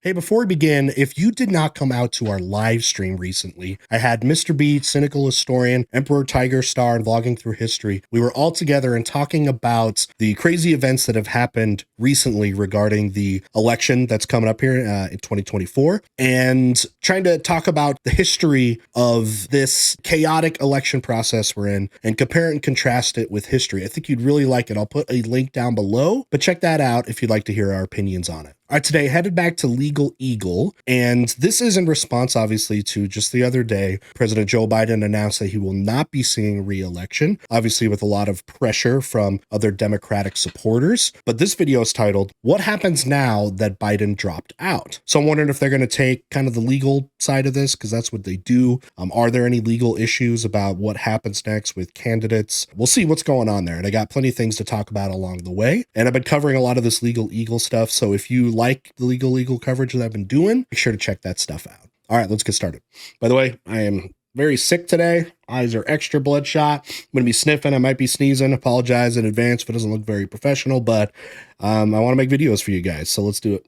Hey, before we begin, if you did not come out to our live stream recently, I had Mr. B, Cynical Historian, Emperor Tiger Star, and Vlogging Through History. We were all together and talking about the crazy events that have happened recently regarding the election that's coming up here in 2024, and trying to talk about the history of this chaotic election process we're in and compare it and contrast it with history. I think you'd really like it. I'll put a link down below, but check that out if you'd like to hear our opinions on it. All right, today headed back to LegalEagle, and this is in response, obviously, to just the other day, President Joe Biden announced that he will not be seeking re-election, obviously with a lot of pressure from other Democratic supporters. But this video is titled, "What Happens Now That Biden Dropped Out?" So I'm wondering if they're going to take kind of the legal side of this, because that's what they do. Are there any legal issues about what happens next with candidates? We'll see what's going on there. And I got plenty of things to talk about along the way. And I've been covering a lot of this LegalEagle stuff. So if you like the LegalEagle coverage that I've been doing, make sure to check that stuff out. All right, let's get started. By the way, I am very sick today. Eyes are extra bloodshot. I'm going to be sniffing. I might be sneezing. Apologize in advance if it doesn't look very professional, but I want to make videos for you guys. So let's do it.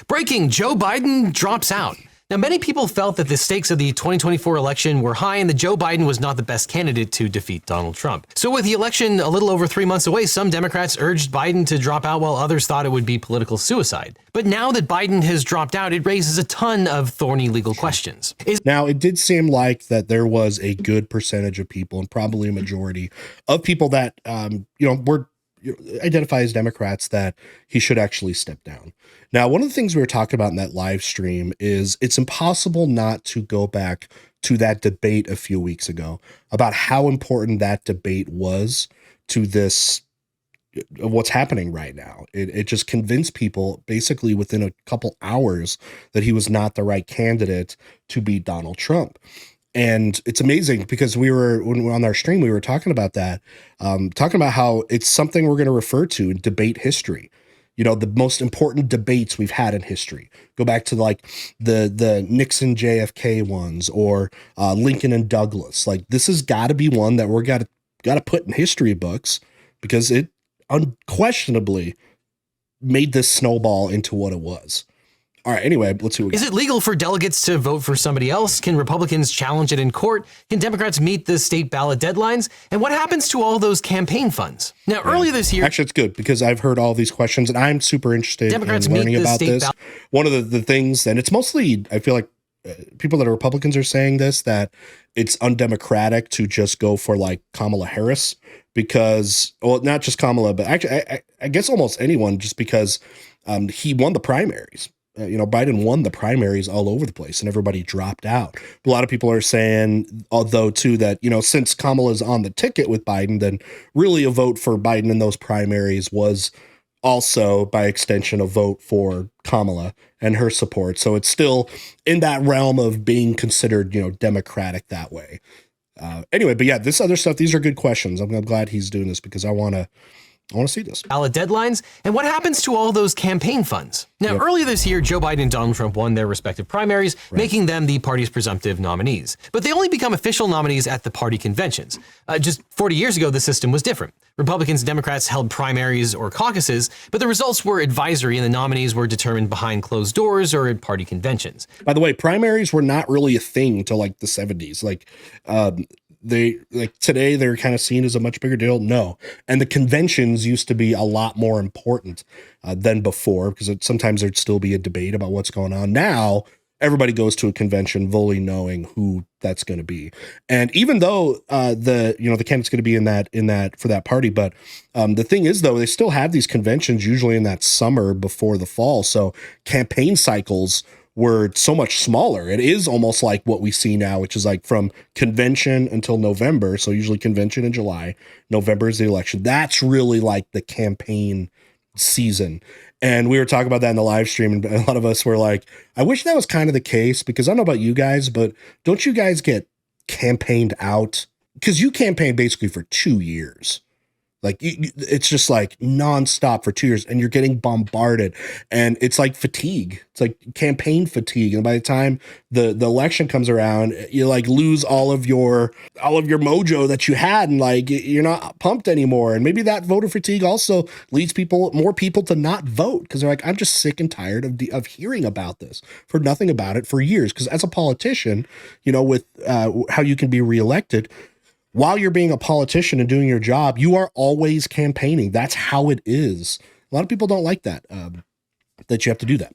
Breaking, Joe Biden drops out. Now, many people felt that the stakes of the 2024 election were high and that Joe Biden was not the best candidate to defeat Donald Trump. So with the election a little over 3 months away, some Democrats urged Biden to drop out while others thought it would be political suicide. But now that Biden has dropped out, it raises a ton of thorny legal questions. Now, it did seem like that there was a good percentage of people, and probably a majority of people that, were identify as Democrats, that he should actually step down. Now, one of the things we were talking about in that live stream is it's impossible not to go back to that debate a few weeks ago about how important that debate was to this, what's happening right now. It just convinced people basically within a couple hours that he was not the right candidate to beat Donald Trump. And it's amazing because when we were on our stream, we were talking about that, talking about how it's something we're going to refer to in debate history. You know, the most important debates we've had in history. Go back to like the Nixon JFK ones, or Lincoln and Douglas. Like, this has got to be one that we're got to put in history books, because it unquestionably made this snowball into what it was. All right, anyway, let's see what we got. Is it legal for delegates to vote for somebody else? Can Republicans challenge it in court? Can Democrats meet the state ballot deadlines? And what happens to all those campaign funds? Now, earlier this year... Actually, it's good because I've heard all these questions and I'm super interested in learning about this. One of the things, and it's mostly, I feel like people that are Republicans are saying this, that it's undemocratic to just go for like Kamala Harris, because, well, not just Kamala, but actually, I guess almost anyone, just because he won the primaries. Biden won the primaries all over the place and everybody dropped out. A lot of people are saying, although, too, that, since Kamala's on the ticket with Biden, then really a vote for Biden in those primaries was also, by extension, a vote for Kamala and her support. So it's still in that realm of being considered, democratic that way. Anyway, but yeah, this other stuff, these are good questions. I'm glad he's doing this because I want to see this. Ballot deadlines, and what happens to all those campaign funds? Now, earlier this year, Joe Biden and Donald Trump won their respective primaries, making them the party's presumptive nominees. But they only become official nominees at the party conventions. Just 40 years ago, the system was different. Republicans and Democrats held primaries or caucuses, but the results were advisory and the nominees were determined behind closed doors or at party conventions. By the way, primaries were not really a thing until like the 70s. Today they're kind of seen as a much bigger deal. No. And the conventions used to be a lot more important than before, because sometimes there'd still be a debate about what's going on. Now everybody goes to a convention fully knowing who that's going to be. And even though the candidate's going to be in that for that party, but the thing is, though, they still have these conventions usually in that summer before the fall. So campaign cycles were so much smaller. It is almost like what we see now, which is like from convention until November. So usually convention in July, November is the election. That's really like the campaign season. And we were talking about that in the live stream, and a lot of us were like, I wish that was kind of the case, because I don't know about you guys, but don't you guys get campaigned out? Because you campaigned basically for 2 years. Like it's just like nonstop for 2 years, and you're getting bombarded, and it's like fatigue. It's like campaign fatigue, and by the time the election comes around, you like lose all of your mojo that you had, and like you're not pumped anymore. And maybe that voter fatigue also leads more people to not vote because they're like, I'm just sick and tired of hearing about this, for nothing about it for years. Because as a politician, you know, with how you can be reelected, while you're being a politician and doing your job, you are always campaigning. That's how it is. A lot of people don't like that, that you have to do that.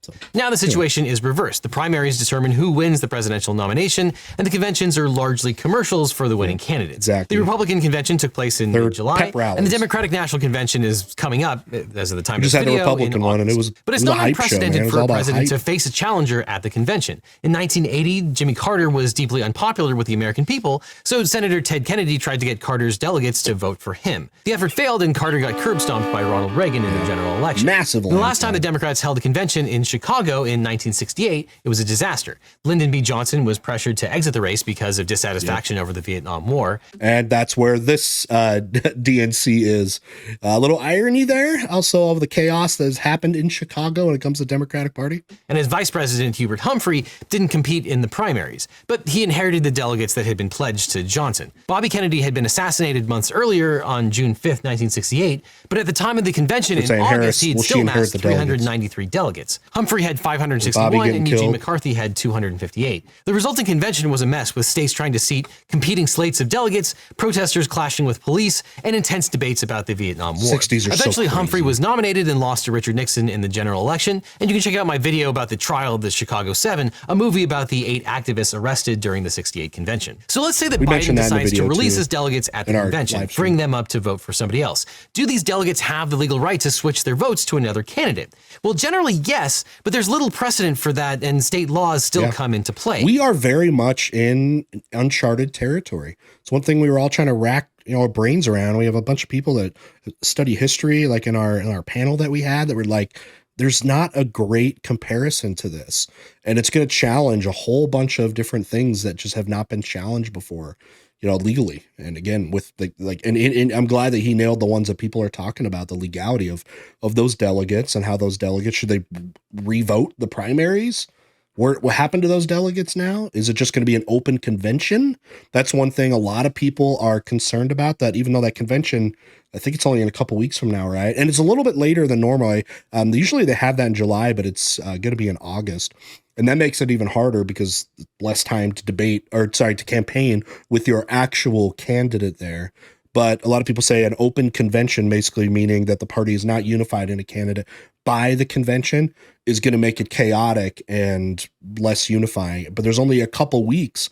So, now the situation is reversed. The primaries determine who wins the presidential nomination, and the conventions are largely commercials for the winning candidates. Exactly. The Republican convention took place in July, pep rallies. and the Democratic National Convention is coming up as of the time of this had video. The Republican one, and it was but it's not unprecedented for a president to face a challenger at the convention. In 1980, Jimmy Carter was deeply unpopular with the American people, so Senator Ted Kennedy tried to get Carter's delegates to vote for him. The effort failed, and Carter got curb stomped by Ronald Reagan in the general election. Massively. The last time the Democrats held a convention in Chicago in 1968, it was a disaster. Lyndon B. Johnson was pressured to exit the race because of dissatisfaction over the Vietnam War. And that's where this DNC is. A little irony there, also of the chaos that has happened in Chicago when it comes to the Democratic Party. And his vice president, Hubert Humphrey, didn't compete in the primaries, but he inherited the delegates that had been pledged to Johnson. Bobby Kennedy had been assassinated months earlier on June 5th, 1968, but at the time of the convention in August, he had still amassed 393 delegates. Humphrey had 561 and Eugene McCarthy had 258. The resulting convention was a mess, with states trying to seat competing slates of delegates, protesters clashing with police, and intense debates about the Vietnam War. 60s are Eventually, so Humphrey was nominated and lost to Richard Nixon in the general election, and you can check out my video about the trial of the Chicago 7, a movie about the 8 activists arrested during the 68 convention. So let's say that Biden decides to release his delegates at the convention, bring them up to vote for somebody else. Do these delegates have the legal right to switch their votes to another candidate? Well, generally, yes, but there's little precedent for that, and state laws still come into play. We are very much in uncharted territory. It's one thing we were all trying to rack our brains around. We have a bunch of people that study history, like in our panel that we had, that were like, there's not a great comparison to this, and it's going to challenge a whole bunch of different things that just have not been challenged before, legally. And again, with and I'm glad that he nailed the ones that people are talking about, the legality of those delegates and how those delegates, should they revote the primaries? What happened to those delegates now? Is it just going to be an open convention? That's one thing a lot of people are concerned about, that even though that convention, I think it's only in a couple weeks from now, right? And it's a little bit later than normal. Usually they have that in July, but it's going to be in August. And that makes it even harder because less time to campaign with your actual candidate there. But a lot of people say an open convention, basically meaning that the party is not unified in a candidate by the convention, is going to make it chaotic and less unifying. But there's only a couple weeks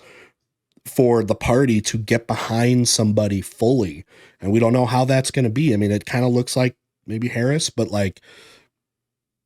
for the party to get behind somebody fully. And we don't know how that's going to be. I mean, it kind of looks like maybe Harris, but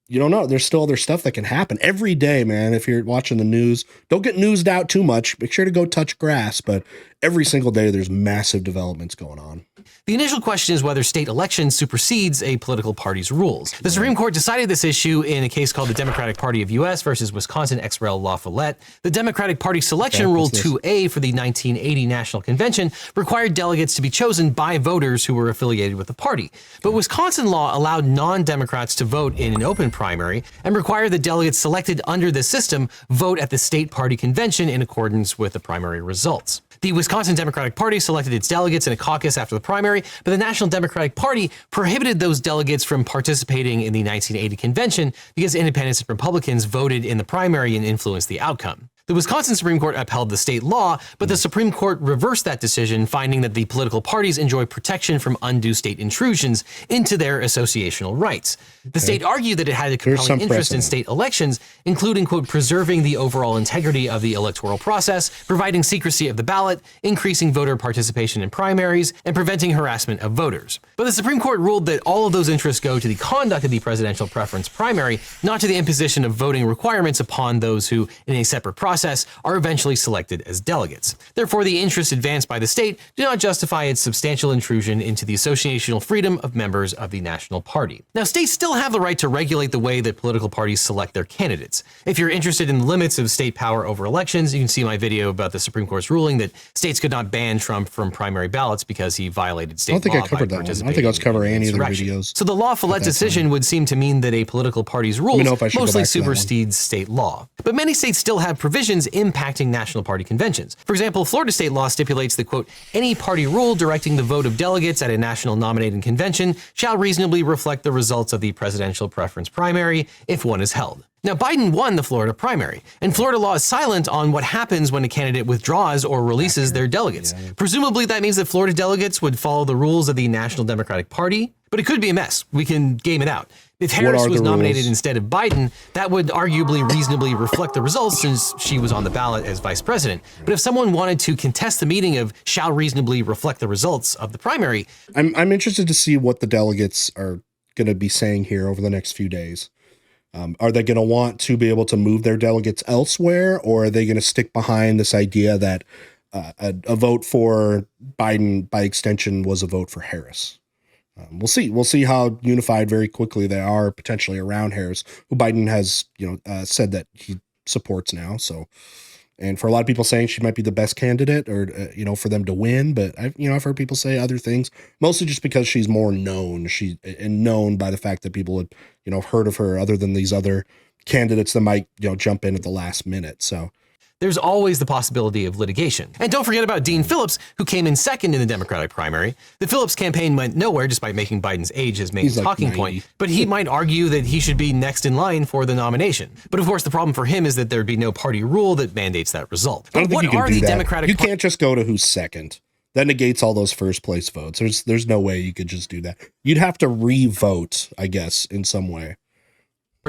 you don't know. There's still other stuff that can happen every day, man. If you're watching the news, don't get newsed out too much. Make sure to go touch grass. But every single day, there's massive developments going on. The initial question is whether state elections supersedes a political party's rules. The Supreme Court decided this issue in a case called the Democratic Party of U.S. versus Wisconsin ex rel. La Follette. The Democratic Party Selection Rule 2A for the 1980 National Convention required delegates to be chosen by voters who were affiliated with the party. But Wisconsin law allowed non-Democrats to vote in an open primary and required that delegates selected under this system vote at the state party convention in accordance with the primary results. The Wisconsin Democratic Party selected its delegates in a caucus after the primary, but the National Democratic Party prohibited those delegates from participating in the 1980 convention because independents and Republicans voted in the primary and influenced the outcome. The Wisconsin Supreme Court upheld the state law, but the Supreme Court reversed that decision, finding that the political parties enjoy protection from undue state intrusions into their associational rights. The state argued that it had a compelling interest in state elections, including, quote, preserving the overall integrity of the electoral process, providing secrecy of the ballot, increasing voter participation in primaries, and preventing harassment of voters. But the Supreme Court ruled that all of those interests go to the conduct of the presidential preference primary, not to the imposition of voting requirements upon those who, in a separate process, process are eventually selected as delegates. Therefore, the interests advanced by the state do not justify its substantial intrusion into the associational freedom of members of the national party. Now, states still have the right to regulate the way that political parties select their candidates. If you're interested in the limits of state power over elections, you can see my video about the Supreme Court's ruling that states could not ban Trump from primary ballots because he violated state law. I don't think I covered that one. I don't think I was covering any of the videos. So the law Follett decision would seem to mean that a political party's rules mostly supersedes state law. But many states still have provisions impacting national party conventions. For example, Florida state law stipulates that, quote, any party rule directing the vote of delegates at a national nominating convention shall reasonably reflect the results of the presidential preference primary if one is held. Now, Biden won the Florida primary, and Florida law is silent on what happens when a candidate withdraws or releases their delegates. Presumably, that means that Florida delegates would follow the rules of the National Democratic Party, but it could be a mess. We can game it out. If Harris was nominated instead of Biden, that would arguably reasonably reflect the results since she was on the ballot as vice president. But if someone wanted to contest the meaning of shall reasonably reflect the results of the primary, I'm interested to see what the delegates are going to be saying here over the next few days. Are they going to want to be able to move their delegates elsewhere, or are they going to stick behind this idea that a vote for Biden by extension was a vote for Harris? We'll see. We'll see how unified very quickly they are potentially around Harris, who Biden has, said that he supports now. So, and for a lot of people saying she might be the best candidate, or for them to win. But I've heard people say other things, mostly just because she's more known. And known by the fact that people had heard of her, other than these other candidates that might jump in at the last minute. So. There's always the possibility of litigation. And don't forget about Dean Phillips, who came in second in the Democratic primary. The Phillips campaign went nowhere despite making Biden's age his main talking point, but he might argue that he should be next in line for the nomination. But of course, the problem for him is that there'd be no party rule that mandates that result. But what are the Democratic? You can't just go to who's second. That negates all those first place votes. There's no way you could just do that. You'd have to re-vote, I guess, in some way.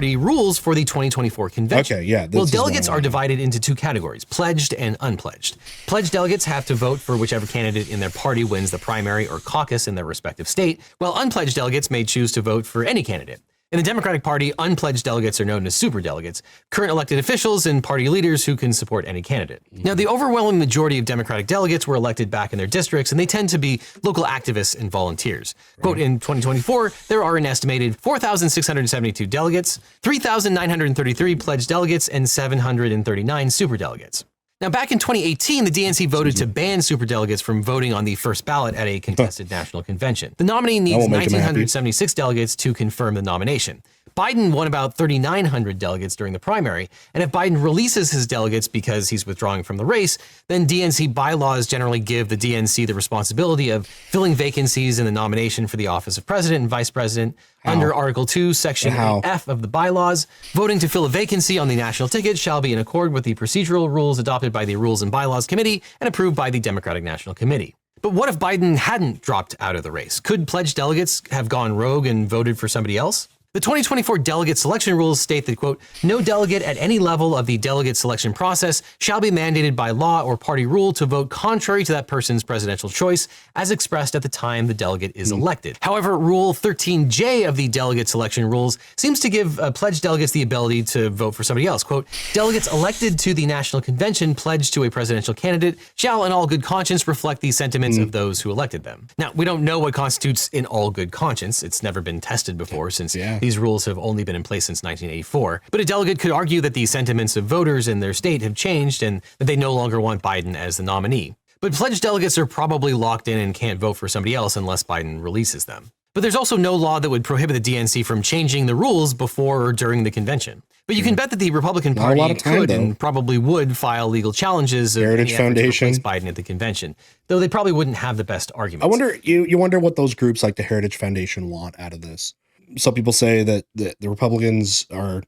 Rules for the 2024 convention. Okay, yeah. Well, delegates are divided into two categories, pledged and unpledged. Pledged delegates have to vote for whichever candidate in their party wins the primary or caucus in their respective state, while unpledged delegates may choose to vote for any candidate. In the Democratic Party, unpledged delegates are known as superdelegates, current elected officials and party leaders who can support any candidate. Now, the overwhelming majority of Democratic delegates were elected back in their districts, and they tend to be local activists and volunteers. Quote, in 2024, there are an estimated 4,672 delegates, 3,933 pledged delegates, and 739 superdelegates. Now, back in 2018, the DNC voted to ban superdelegates from voting on the first ballot at a contested national convention. The nominee needs 1,976 delegates to confirm the nomination. Biden won about 3,900 delegates during the primary, and if Biden releases his delegates because he's withdrawing from the race, then DNC bylaws generally give the DNC the responsibility of filling vacancies in the nomination for the office of president and vice president. Under Article 2, Section F of the bylaws, voting to fill a vacancy on the national ticket shall be in accord with the procedural rules adopted by the Rules and Bylaws Committee and approved by the Democratic National Committee. But what if Biden hadn't dropped out of the race? Could pledged delegates have gone rogue and voted for somebody else? The 2024 delegate selection rules state that, quote, no delegate at any level of the delegate selection process shall be mandated by law or party rule to vote contrary to that person's presidential choice as expressed at the time the delegate is elected. However, Rule 13J of the delegate selection rules seems to give pledged delegates the ability to vote for somebody else. Quote, delegates elected to the national convention pledged to a presidential candidate shall in all good conscience reflect the sentiments of those who elected them. Now, we don't know what constitutes in all good conscience. It's never been tested before since these rules have only been in place since 1984. But a delegate could argue that the sentiments of voters in their state have changed and that they no longer want Biden as the nominee. But pledged delegates are probably locked in and can't vote for somebody else unless Biden releases them. But there's also no law that would prohibit the DNC from changing the rules before or during the convention. But you can bet that the Republican Party could and probably would file legal challenges of Heritage Foundation to replace Biden at the convention, though they probably wouldn't have the best arguments. I wonder, you wonder what those groups like the Heritage Foundation want out of this. Some people say that the Republicans are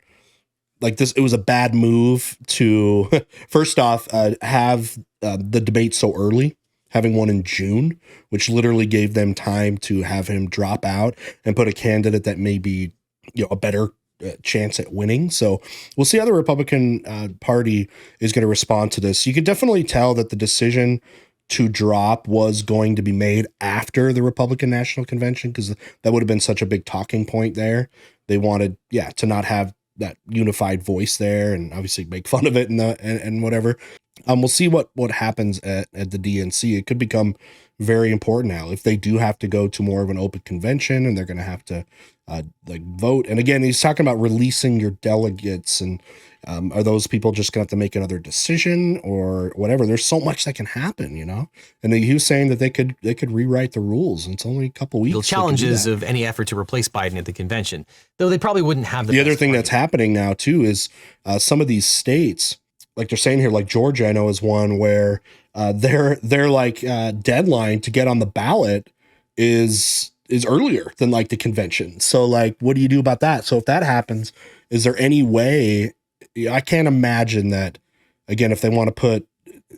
like this. It was a bad move to first off have the debate so early, having one in June, which literally gave them time to have him drop out and put a candidate that may be a better chance at winning. So we'll see how the Republican Party is going to respond to this. You could definitely tell that the decision to drop was going to be made after the Republican National Convention, because that would have been such a big talking point there. They wanted, to not have that unified voice there, and obviously make fun of it and whatever. We'll see what happens at the DNC. It could become very important now if they do have to go to more of an open convention and they're going to have to vote. And again, he's talking about releasing your delegates, and are those people just going to have to make another decision or whatever? There's so much that can happen, And he was saying that they could rewrite the rules. And it's only a couple weeks. The challenges of any effort to replace Biden at the convention, though they probably wouldn't have the other thing that's happening now too is some of these states, like they're saying here, like Georgia, I know is one where their like deadline to get on the ballot is earlier than like the convention. So like, what do you do about that? So if that happens, is there any way? I can't imagine that, again, if they want to put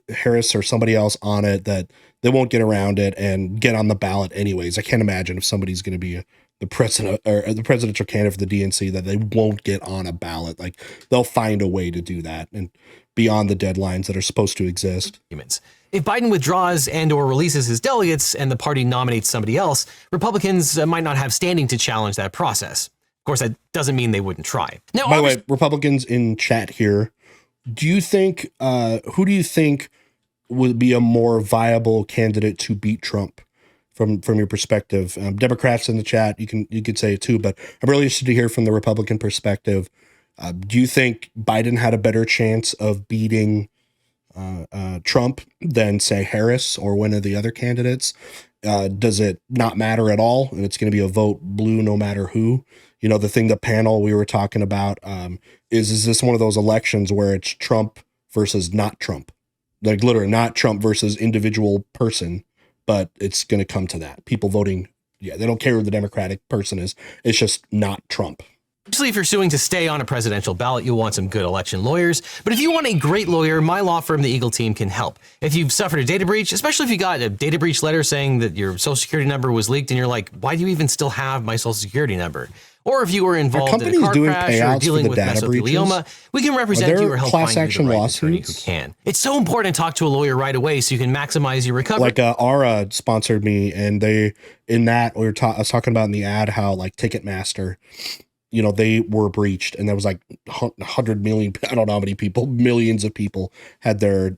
Harris or somebody else on it, that they won't get around it and get on the ballot anyways. I can't imagine if somebody's going to be the president or the presidential candidate for the DNC that they won't get on a ballot. Like they'll find a way to do that and beyond the deadlines that are supposed to exist. If Biden withdraws and or releases his delegates and the party nominates somebody else, Republicans might not have standing to challenge that process. Of course, that doesn't mean they wouldn't try. Now, by the way, Republicans in chat here, do you think, who do you think would be a more viable candidate to beat Trump from your perspective? Democrats in the chat, you could say it too, but I'm really interested to hear from the Republican perspective. Do you think Biden had a better chance of beating Trump than, say, Harris or one of the other candidates? Does it not matter at all? And it's going to be a vote blue no matter who? The thing, the panel we were talking about, is this one of those elections where it's Trump versus not Trump? Like literally not Trump versus individual person, but it's going to come to that. People voting, they don't care who the Democratic person is. It's just not Trump. Obviously, if you're suing to stay on a presidential ballot, you'll want some good election lawyers. But if you want a great lawyer, my law firm, the Eagle team, can help. If you've suffered a data breach, especially if you got a data breach letter saying that your social security number was leaked and you're like, why do you even still have my social security number? Or if you were involved in a car crash or dealing with mesothelioma, we can represent you or help find you the right attorney who can. It's so important to talk to a lawyer right away so you can maximize your recovery. Like Aura sponsored me, and I was talking about in the ad how like Ticketmaster, they were breached, and there was like 100 million, I don't know how many people, millions of people had their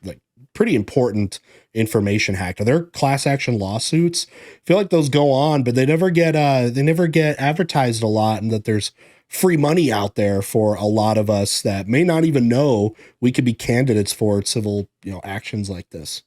like pretty important information hacked. Are there class action lawsuits? I feel like those go on, but they never get advertised a lot, and that there's free money out there for a lot of us that may not even know we could be candidates for civil, actions like this.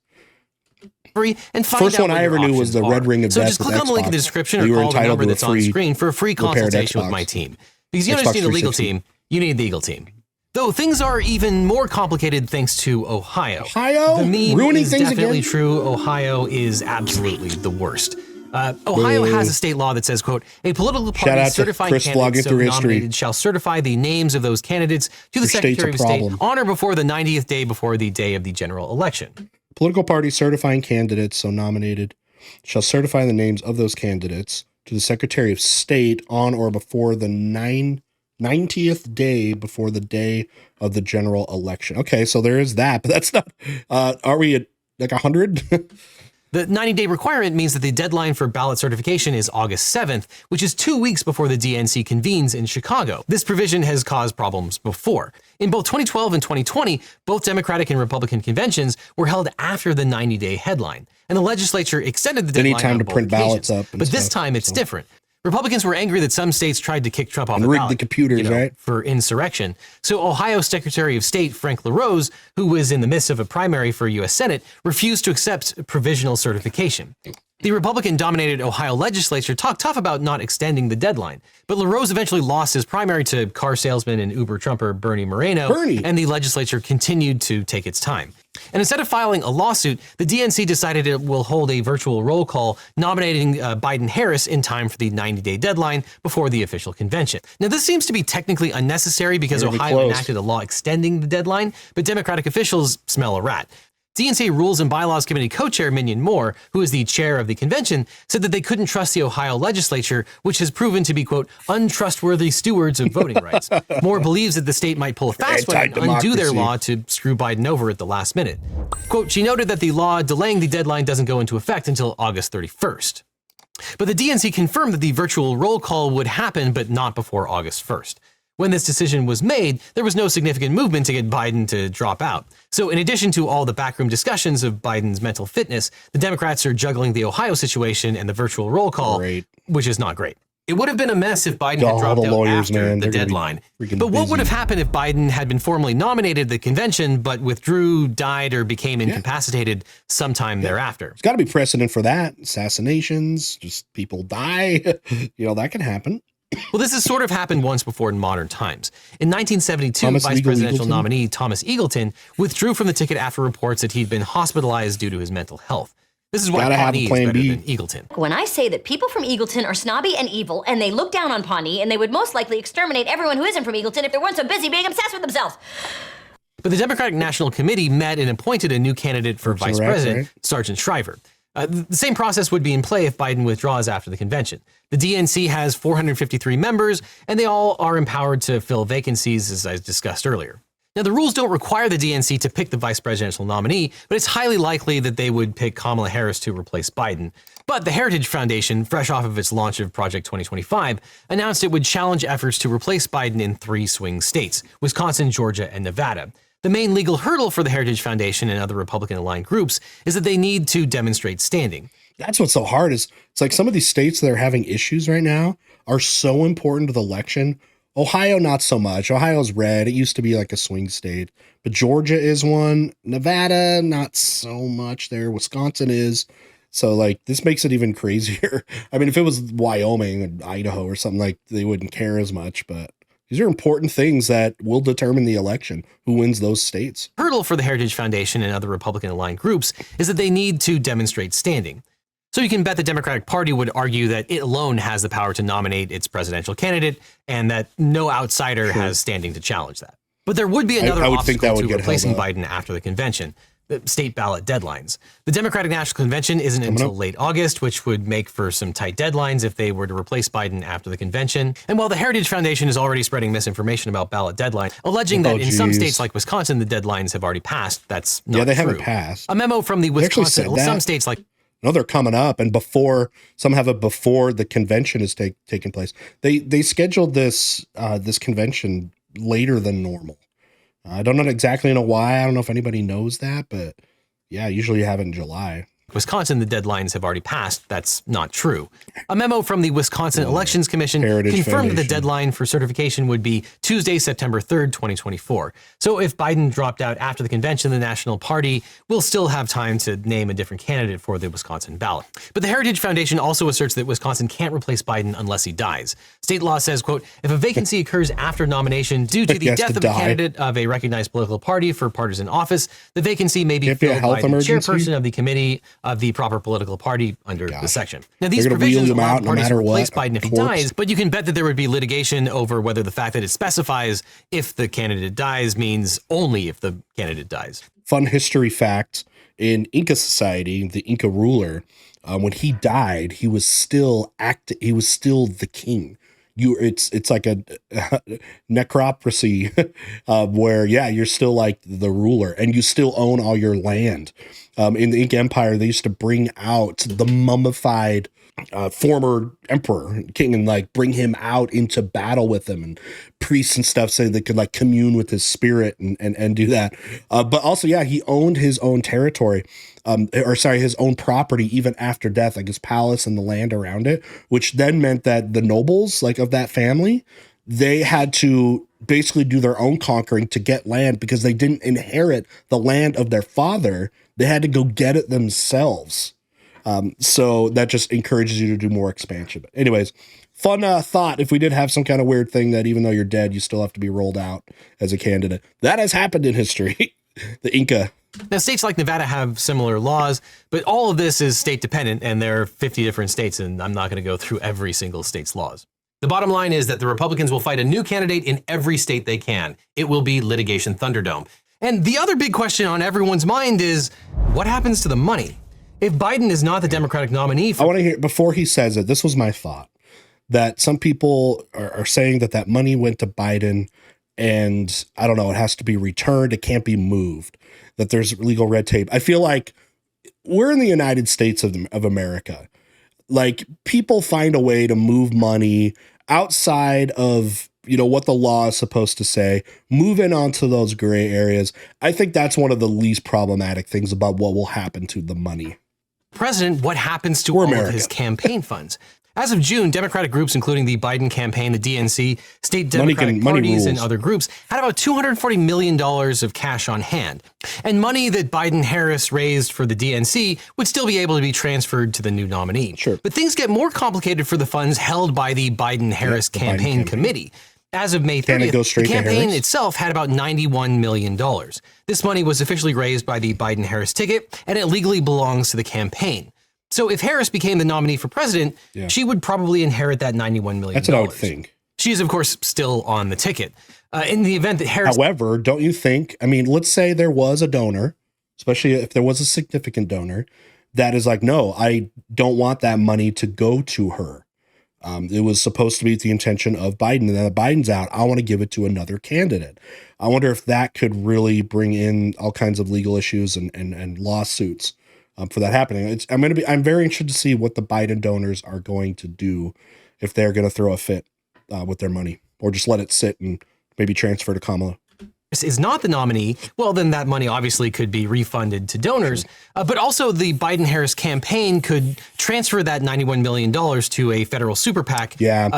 And find First out one I ever knew was the Red Ring Invest. So just click on the link in the description or call the number that's on screen for a free consultation with my team. Because you don't just need a legal team, you need the Eagle team. Though things are even more complicated thanks to Ohio. The meme ruining is things definitely again? True. Ohio is absolutely the worst. Ohio has a state law that says, quote, a political party certifying candidates so nominated shall certify the names of those candidates to the Secretary of State on or before the 90th day before the day of the general election. Political party certifying candidates so nominated shall certify the names of those candidates to the Secretary of State on or before the 90th day before the day of the general election. Okay, so there is that, but that's not, are we at like 100? The 90-day requirement means that the deadline for ballot certification is August 7th, which is 2 weeks before the DNC convenes in Chicago. This provision has caused problems before. In both 2012 and 2020, both Democratic and Republican conventions were held after the 90-day headline, and the legislature extended the deadline. They need time to print ballots up. But this time it's different. Republicans were angry that some states tried to kick Trump off and the rigged ballot, the computers, right? For insurrection. So Ohio Secretary of State Frank LaRose, who was in the midst of a primary for U.S. Senate, refused to accept provisional certification. The Republican-dominated Ohio legislature talked tough about not extending the deadline, but LaRose eventually lost his primary to car salesman and Uber Trumper Bernie Moreno, and the legislature continued to take its time. And instead of filing a lawsuit, the DNC decided it will hold a virtual roll call nominating Biden-Harris in time for the 90-day deadline before the official convention. Now, this seems to be technically unnecessary because Ohio enacted a law extending the deadline, but Democratic officials smell a rat. DNC Rules and Bylaws Committee co-chair Minion Moore, who is the chair of the convention, said that they couldn't trust the Ohio legislature, which has proven to be, quote, untrustworthy stewards of voting rights. Moore believes that the state might pull a fast one and undo their law to screw Biden over at the last minute. Quote, she noted that the law delaying the deadline doesn't go into effect until August 31st. But the DNC confirmed that the virtual roll call would happen, but not before August 1st. When this decision was made, there was no significant movement to get Biden to drop out. So in addition to all the backroom discussions of Biden's mental fitness, the Democrats are juggling the Ohio situation and the virtual roll call, which is not great. It would have been a mess if Biden had dropped out after the deadline. But what would have happened if Biden had been formally nominated at the convention, but withdrew, died, or became incapacitated sometime thereafter? There's got to be precedent for that. Assassinations, just people die. That can happen. Well, this has sort of happened once before in modern times. In 1972, Vice Presidential nominee Thomas Eagleton withdrew from the ticket after reports that he'd been hospitalized due to his mental health. This is why Pawnee is better than Eagleton. When I say that people from Eagleton are snobby and evil, and they look down on Pawnee, and they would most likely exterminate everyone who isn't from Eagleton if they weren't so busy being obsessed with themselves. But the Democratic National Committee met and appointed a new candidate for vice president, Sargent Shriver. The same process would be in play if Biden withdraws after the convention. The DNC has 453 members, and they all are empowered to fill vacancies, as I discussed earlier. Now, the rules don't require the DNC to pick the vice presidential nominee, but it's highly likely that they would pick Kamala Harris to replace Biden. But the Heritage Foundation, fresh off of its launch of Project 2025, announced it would challenge efforts to replace Biden in 3 swing states: Wisconsin, Georgia, and Nevada. The main legal hurdle for the Heritage Foundation and other Republican-aligned groups is that they need to demonstrate standing. That's what's so hard is it's like some of these states that are having issues right now are so important to the election. Ohio, not so much. Ohio's red. It used to be like a swing state, but Georgia is one. Nevada, not so much there. Wisconsin is. So like this makes it even crazier. I mean, if it was Wyoming and Idaho or something, like they wouldn't care as much, but these are important things that will determine the election, who wins those states. Hurdle for the Heritage Foundation and other Republican-aligned groups is that they need to demonstrate standing. So you can bet the Democratic Party would argue that it alone has the power to nominate its presidential candidate and that no outsider has standing to challenge that. But there would be another obstacle to replacing Biden after the convention: the state ballot deadlines. The Democratic National Convention isn't until late August, which would make for some tight deadlines if they were to replace Biden after the convention. And while the Heritage Foundation is already spreading misinformation about ballot deadlines, alleging that in some states like Wisconsin, the deadlines have already passed, that's not true. Yeah, they haven't passed. A memo from the Wisconsin, some states like... No, they're coming up, and some have it before the convention is taking place. They scheduled this convention later than normal. I don't exactly know why. I don't know if anybody knows that, but yeah, usually you have it in July. Wisconsin, the deadlines have already passed. That's not true. A memo from the Wisconsin Elections Commission confirmed that the deadline for certification would be Tuesday, September 3rd, 2024. So if Biden dropped out after the convention, the National Party will still have time to name a different candidate for the Wisconsin ballot. But the Heritage Foundation also asserts that Wisconsin can't replace Biden unless he dies. State law says, quote, if a vacancy occurs after nomination due to the death of a candidate of a recognized political party for partisan office, the vacancy may be filled by the chairperson of the committee of the proper political party under the section. Now, these provisions allow parties to replace Biden if he dies, but you can bet that there would be litigation over whether the fact that it specifies if the candidate dies means only if the candidate dies. Fun history fact: in Inca society, the Inca ruler, when he died, he was still the king. It's like a necropsy where you're still like the ruler and you still own all your land. In the Inca Empire, they used to bring out the mummified former emperor king and like bring him out into battle with them, and priests and stuff so they could like commune with his spirit and do that. But also, he owned his own territory. His own property even after death, like his palace and the land around it, which then meant that the nobles like of that family, they had to basically do their own conquering to get land because they didn't inherit the land of their father. They had to go get it themselves. So that just encourages you to do more expansion. But anyways, fun thought. If we did have some kind of weird thing that even though you're dead, you still have to be rolled out as a candidate. That has happened in history. The Inca. Now, states like Nevada have similar laws, but all of this is state dependent, and there are 50 different states, and I'm not going to go through every single state's laws. The bottom line is that the Republicans will fight a new candidate in every state they can. It will be litigation Thunderdome. And the other big question on everyone's mind is, what happens to the money? If Biden is not the Democratic nominee I want to hear, before he says it, this was my thought, that some people are saying that money went to Biden and I don't know, it has to be returned. It can't be moved, that there's legal red tape. I feel like we're in the United States of America. Like, people find a way to move money outside of what the law is supposed to say, moving on to those gray areas. I think that's one of the least problematic things about what will happen to the money. President, what happens to all of his campaign funds? As of June, Democratic groups, including the Biden campaign, the DNC, state Democratic parties, and other groups, had about $240 million of cash on hand. And money that Biden-Harris raised for the DNC would still be able to be transferred to the new nominee. Sure. But things get more complicated for the funds held by the Biden-Harris campaign committee. As of May 30th, the campaign itself had about $91 million. This money was officially raised by the Biden-Harris ticket, and it legally belongs to the campaign. So if Harris became the nominee for president, she would probably inherit that $91 million. That's what I would think. She is, of course, still on the ticket. In the event that Harris... However, don't you think, let's say there was a donor, especially if there was a significant donor, that is like, no, I don't want that money to go to her. It was supposed to be the intention of Biden, and then Biden's out. I want to give it to another candidate. I wonder if that could really bring in all kinds of legal issues and lawsuits. For that happening. I'm very interested to see what the Biden donors are going to do, if they're going to throw a fit with their money, or just let it sit and maybe transfer to Kamala. Is not the nominee, well, then that money obviously could be refunded to donors. But also the Biden-Harris campaign could transfer that $91 million to a federal super PAC,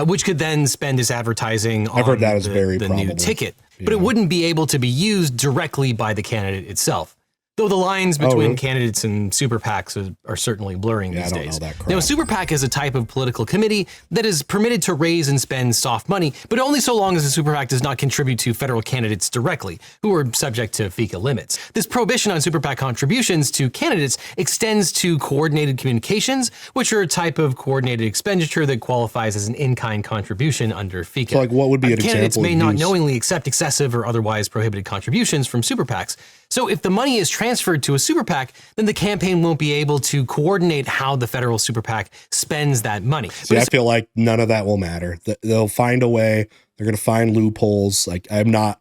which could then spend as advertising on heard that is very the probable. New ticket. But it wouldn't be able to be used directly by the candidate itself. Though the lines between candidates and super PACs are certainly blurring these days. Now, a super PAC is a type of political committee that is permitted to raise and spend soft money, but only so long as a super PAC does not contribute to federal candidates directly, who are subject to FICA limits. This prohibition on super PAC contributions to candidates extends to coordinated communications, which are a type of coordinated expenditure that qualifies as an in-kind contribution under FICA. So, like, what would be an example? Candidates may not knowingly accept excessive or otherwise prohibited contributions from super PACs. So if the money is transferred to a super PAC, then the campaign won't be able to coordinate how the federal super PAC spends that money. See, I feel like none of that will matter. They'll find a way. They're going to find loopholes. Like, I'm not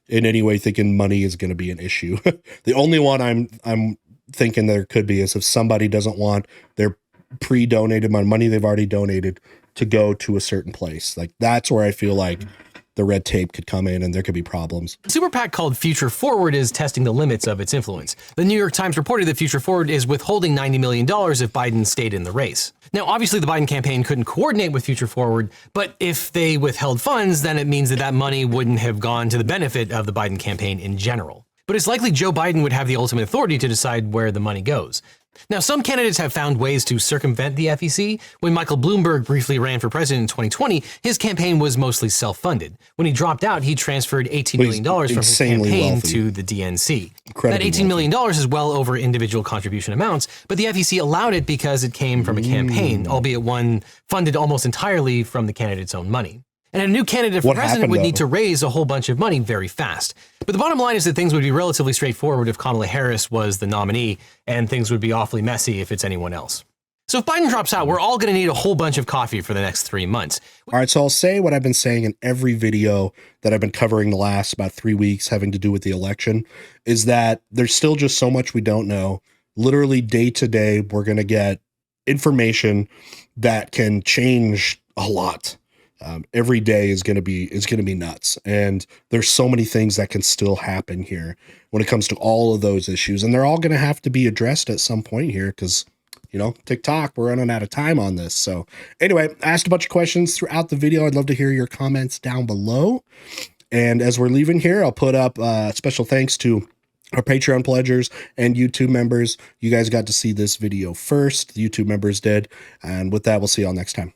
in any way thinking money is going to be an issue. The only one I'm thinking there could be is if somebody doesn't want their pre-donated money they've already donated to go to a certain place. Like, that's where I feel like the red tape could come in and there could be problems. A super PAC called Future Forward is testing the limits of its influence. The New York Times reported that Future Forward is withholding $90 million if Biden stayed in the race. Now, obviously, the Biden campaign couldn't coordinate with Future Forward, but if they withheld funds, then it means that that money wouldn't have gone to the benefit of the Biden campaign in general. But it's likely Joe Biden would have the ultimate authority to decide where the money goes. Now, some candidates have found ways to circumvent the FEC. When Michael Bloomberg briefly ran for president in 2020, his campaign was mostly self-funded. When he dropped out, he transferred $18 million from his campaign to the DNC. That $18 million is well over individual contribution amounts, but the FEC allowed it because it came from a campaign, albeit one funded almost entirely from the candidate's own money. And a new candidate for president would need to raise a whole bunch of money very fast. But the bottom line is that things would be relatively straightforward if Kamala Harris was the nominee, and things would be awfully messy if it's anyone else. So if Biden drops out, we're all going to need a whole bunch of coffee for the next 3 months. All right, so I'll say what I've been saying in every video that I've been covering the last about 3 weeks having to do with the election, is that there's still just so much we don't know. Literally day to day, we're going to get information that can change a lot. Every day is going to be nuts. And there's so many things that can still happen here when it comes to all of those issues. And they're all going to have to be addressed at some point here because, TikTok, we're running out of time on this. So anyway, I asked a bunch of questions throughout the video. I'd love to hear your comments down below. And as we're leaving here, I'll put up special thanks to our Patreon pledgers and YouTube members. You guys got to see this video first. The YouTube members did. And with that, we'll see y'all next time.